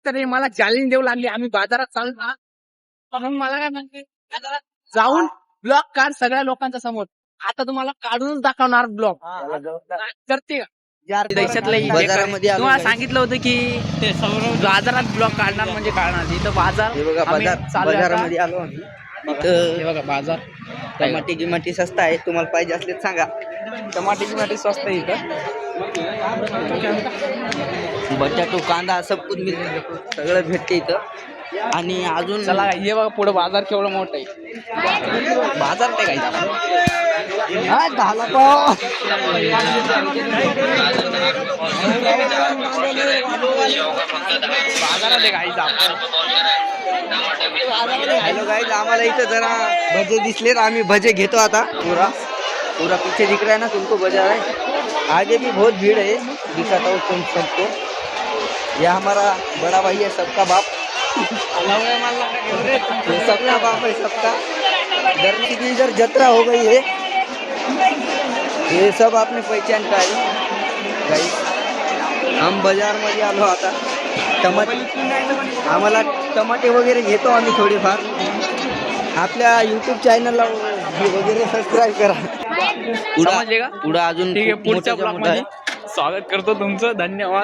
तर मला चॅलेंज देऊ लागली. आम्ही बाजारात चालू ना, म्हणून मला काय म्हणते, बाजारात जाऊन ब्लॉग काढ सगळ्या लोकांच्या समोर. आता तुम्हाला काढूनच दाखवणार ब्लॉग. करते का? बाजारामध्ये आलो तुम्हाला guys. सांगितलं होतं की बाजारात ब्लॉग काढणार म्हणजे काढणार. इथं बाजार हे बघा आम्ही चाललोय आता. बाजारामध्ये आलो आम्ही. हे इथं बघा बाजार. टमाटे गिमाटे स्वस्त आहे, तुम्हाला पाहिजे असले तर सांगा. टमाटे स्वस्त आहे इथं. बटाटो कांदा सब कुछ मिळतं, सगळं भेटते इथं. आणि अजून चला हे बघा पुढे बाजार केवढं मोठं आहे. बाजार ते काय हा झाला पाव. बाजारात आहे गाईज आपण. हॅलो गाइस, आम्हाला इथं जरा भजे दिसलेत, आम्ही भजे घेतो आता. पूरा पूरा पीछे दिख रहा है ना तुमको बाजार है, आगे भी बहुत भीड़ है, दिखाता हूँ तुम सबको. ये हमारा बड़ा भाई है, सबका बाप. ये सबका बाप है, सबका. धरने की इधर जत्रा हो गई है, ये सब आपने पहचान का है गाइस. हम बाजार मध्ये आलो आता. टमाटे आम्हाला टमाटे वगैरे घेतो आम्ही थोडेफार. आपल्या यूट्यूब चॅनलला वगैरे सबस्क्राईब करा. समजले का? पुढं अजून ठीक आहे, खूप पुढच्या मोठं ब्लॉग मोठं आहे. मध्ये स्वागत करतो तुमचं. धन्यवाद.